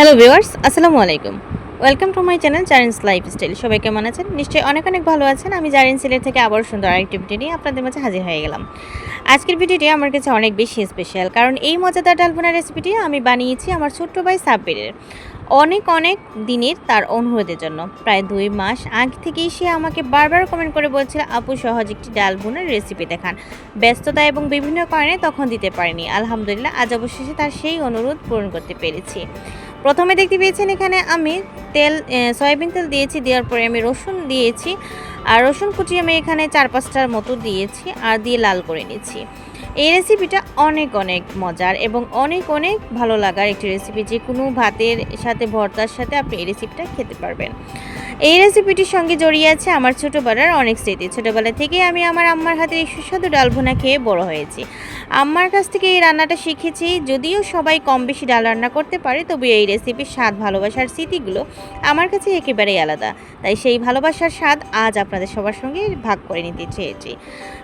Hello viewers, আসসালামু আলাইকুম। Welcome to my channel Zarin's lifestyle. সবাই কেমন আছেন? নিশ্চয়ই অনেক অনেক ভালো আছেন। আমি জারিন সিলেট থেকে আবার সুন্দর আরেকটি ভিডিও নিয়ে আপনাদের মাঝে হাজির হয়ে গেলাম। আজকের ভিডিওটি আমার কাছে অনেক বেশি স্পেশাল, কারণ এই মজাদার ডাল ভুনা রেসিপিটি আমি বানিয়েছি আমার ছোট্ট ভাই সাব্বিরের অনেক অনেক দিনের তার অনুরোধের জন্য। প্রায় 2 মাস আগে থেকেই সে আমাকে বারবার কমেন্ট করে বলছিল, আপু সহজ একটি ডাল ভুনার রেসিপি দেখান। ব্যস্ততা এবং বিভিন্ন কারণে তখন দিতে পারিনি। আলহামদুলিল্লাহ আজ অবশেষে তার সেই অনুরোধ পূরণ করতে পেরেছি। প্রথমে দেখতে পেয়েছেন এখানে আমি সয়াবিন তেল দিয়েছি, দেওয়ার পরে আমি রসুন দিয়েছি, আর রসুন কুচি আমি এখানে 4-5টার মতো দিয়েছি আর দিয়ে লাল করে নিচ্ছি। এই রেসিপিটা অনেক অনেক মজার এবং অনেক অনেক ভালো লাগার একটি রেসিপি। যে কোনো ভাতের সাথে ভর্তার সাথে আপনি এই রেসিপিটা খেতে পারবেন। এই রেসিপিটির সঙ্গে জড়িয়ে আছে আমার ছোটোবেলার অনেক স্মৃতি। ছোটোবেলা থেকে আমি আমার আম্মার হাতের এই সুস্বাদু ডাল ভুনা খেয়ে বড় হয়েছি। আম্মার কাছ থেকে এই রান্নাটা শিখেছি। যদিও সবাই কম বেশি ডাল রান্না করতে পারে, তবে এই রেসিপির স্বাদ, ভালোবাসার স্মৃতিগুলো আমার কাছে একেবারেই আলাদা। তাই সেই ভালোবাসার স্বাদ আজ আপনাদের সবার সঙ্গে ভাগ করে নিতে চেয়েছি।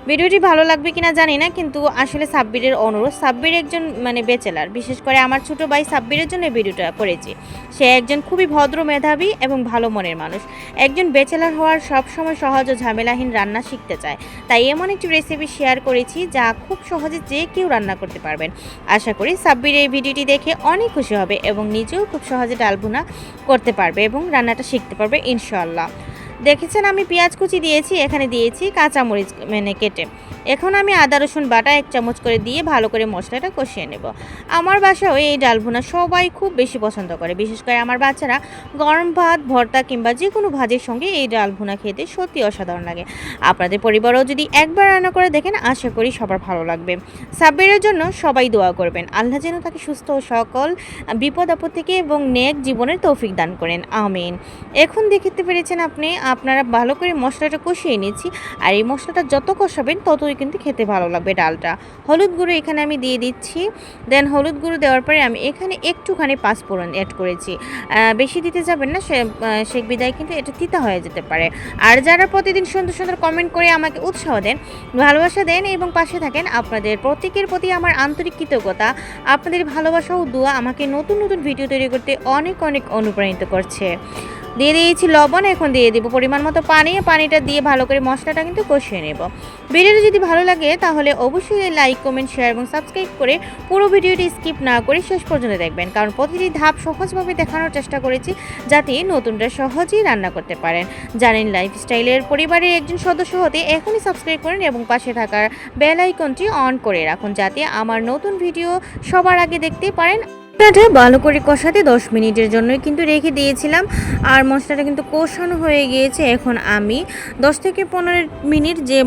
ভিডিওটি ভালো লাগবে কিনা জানি না, কিন্তু আসলে সাব্বিরের অনুরোধ। সাব্বির একজন ব্যাচেলার, বিশেষ করে আমার ছোটো ভাই সাব্বিরের জন্য ভিডিওটা করেছি। সে একজন খুবই ভদ্র, মেধাবী এবং ভালো মনের মানুষ। একজন ব্যাচেলার হওয়ার সবসময় সহজ ও ঝামেলাহীন রান্না শিখতে চায়। তাই এমন একটি রেসিপি শেয়ার করেছি যা খুব সহজে যে কেউ রান্না করতে পারবেন। আশা করি সাব্বির এই ভিডিওটি দেখে অনেক খুশি হবে এবং নিজেও খুব সহজে ডাল ভুনা করতে পারবে এবং রান্নাটা শিখতে পারবে ইনশাআল্লাহ। দেখেছেন আমি পেঁয়াজ কুচি দিয়েছি, এখানে দিয়েছি কাঁচামরিচ কেটে। এখন আমি আদা রসুন বাটা 1 চামচ করে দিয়ে ভালো করে মশলাটা কষিয়ে নেব। আমার বাসায় এই ডাল ভুনা সবাই খুব বেশি পছন্দ করে, বিশেষ করে আমার বাচ্চারা গরম ভাত, ভর্তা কিংবা যে কোনো ভাজির সঙ্গে এই ডাল ভুনা খেতে সত্যি অসাধারণ লাগে। আপনাদের পরিবারও যদি একবার রান্না করে দেখেন, আশা করি সবার ভালো লাগবে। সাব্বিরের জন্য সবাই দোয়া করবেন, আল্লাহ যেন তাকে সুস্থ ও সকল বিপদ আপদ থেকে এবং নেক জীবনের তৌফিক দান করেন, আমিন। এখন দেখতে পেরেছেন আপনারা ভালো করে মশলাটা কষিয়ে নিয়েছি। আর এই মশলাটা যত কষাবেন ততই কিন্তু খেতে ভালো লাগবে ডালটা। হলুদ গুঁড়ো এখানে আমি দিয়ে দিচ্ছি। দেন হলুদ গুঁড়ো দেওয়ার পরে আমি এখানে একটুখানি পাঁচফোড়ন অ্যাড করেছি। বেশি দিতে যাবেন না, শেখ বিদায় কিন্তু এটা তিতা হয়ে যেতে পারে। আর যারা প্রতিদিন সুন্দর সুন্দর কমেন্ট করে আমাকে উৎসাহ দেন, ভালোবাসা দেন এবং পাশে থাকেন, আপনাদের প্রত্যেকের প্রতি আমার আন্তরিক কৃতজ্ঞতা। আপনাদের ভালোবাসা ও দোয়া আমাকে নতুন নতুন ভিডিও তৈরি করতে অনেক অনেক অনুপ্রাণিত করছে। দিয়ে দিয়েছি লবণ, এখন দিয়ে দেবো পরিমাণ মতো পানি। পানিটা দিয়ে ভালো করে মশলাটা কিন্তু কষিয়ে নেব। ভিডিওটি যদি ভালো লাগে তাহলে অবশ্যই লাইক, কমেন্ট, শেয়ার এবং সাবস্ক্রাইব করে পুরো ভিডিওটি স্কিপ না করে শেষ পর্যন্ত দেখবেন, কারণ প্রতিটি ধাপ সহজভাবে দেখানোর চেষ্টা করেছি যাতে নতুনরা সহজেই রান্না করতে পারেন। জানেন লাইফস্টাইলের পরিবারের একজন সদস্য হতে এখনই সাবস্ক্রাইব করেন এবং পাশে থাকার বেল আইকনটি অন করে রাখুন, যাতে আমার নতুন ভিডিও সবার আগে দেখতে পারেন। মশলাটা ভালো করে কষাতে 10 মিনিটের জন্য কিন্তু রেখে দিয়েছিলাম, আর মশলাটা কিন্তু কষানো হয়ে গিয়েছে। এখন আমি 10 থেকে 15 মিনিট যে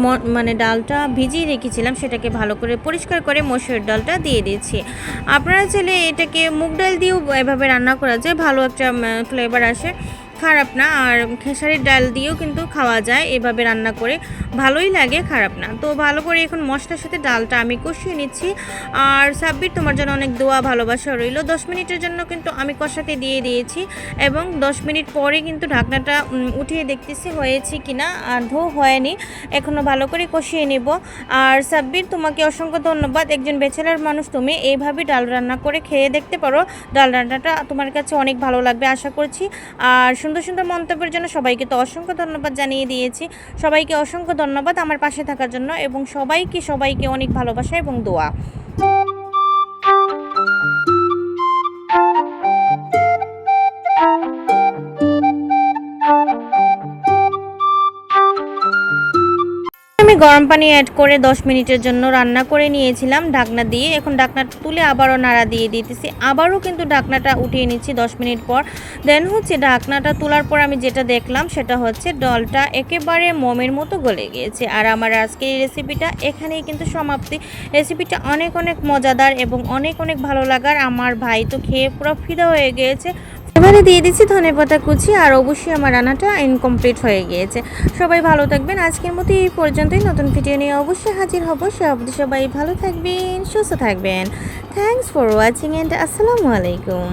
ডালটা ভিজিয়ে রেখেছিলাম সেটাকে ভালো করে পরিষ্কার করে মসুর ডালটা দিয়ে দিয়েছি। আপনারা চাইলে এটাকে মুগ ডাল দিয়েও এভাবে রান্না করা যায়, ভালো একটা ফ্লেভার আসে, খারাপ না। আর খেসারির ডাল দিয়েও কিন্তু খাওয়া যায়, এভাবে রান্না করে ভালোই লাগে, খারাপ না। তো ভালো করে এখন মশলার সাথে ডালটা আমি কষিয়ে নিচ্ছি। আর সাব্বির, তোমার জন্য অনেক দোয়া ভালোবাসা রইল। 10 মিনিটের জন্য কিন্তু আমি কষাতে দিয়ে দিয়েছি এবং 10 মিনিট পরে কিন্তু ঢাকনাটা উঠিয়ে দেখতেছি হয়েছে কিনা। আর হয়নি, এখনও ভালো করে কষিয়ে নেব। আর সাব্বির, তোমাকে অসংখ্য ধন্যবাদ। একজন ব্যাচেলার মানুষ, তুমি এইভাবে ডাল রান্না করে খেয়ে দেখতে পারো। ডাল রান্নাটা তোমার কাছে অনেক ভালো লাগবে আশা করছি। আর সুন্দর সুন্দর মন্তব্যের জন্য সবাইকে তো অসংখ্য ধন্যবাদ জানিয়ে দিয়েছি। সবাইকে অসংখ্য ধন্যবাদ আমার পাশে থাকার জন্য এবং সবাইকে অনেক ভালোবাসা এবং দোয়া। আমি গরম পানি অ্যাড করে 10 মিনিটের জন্য রান্না করে নিয়েছিলাম ঢাকনা দিয়ে। এখন ঢাকনাটা তুলে আবারও নাড়া দিয়ে দিতেছি, আবারও কিন্তু ঢাকনাটা উঠিয়ে নিচ্ছি 10 মিনিট পর। দেন ঢাকনাটা তোলার পর আমি যেটা দেখলাম সেটা হচ্ছে ডালটা একেবারে মোমের মতো গলে গিয়েছে। আর আমার আজকে এই রেসিপিটা এখানেই কিন্তু সমাপ্তি। রেসিপিটা অনেক অনেক মজাদার এবং অনেক অনেক ভালো লাগার। আমার ভাই তো খেয়ে পুরো ফিদা হয়ে গিয়েছে। এবারে দিয়ে দিচ্ছি ধনেপাতা কুচি, আর অবশ্যই আমার রান্নাটা ইনকমপ্লিট হয়ে গিয়েছে। সবাই ভালো থাকবেন। আজকের মতো এই পর্যন্তই। নতুন ভিডিও নিয়ে অবশ্যই হাজির হব। সবাই ভালো থাকবেন, সুস্থ থাকবেন। থ্যাংকস ফর ওয়াচিং এন্ড আসসালামু আলাইকুম।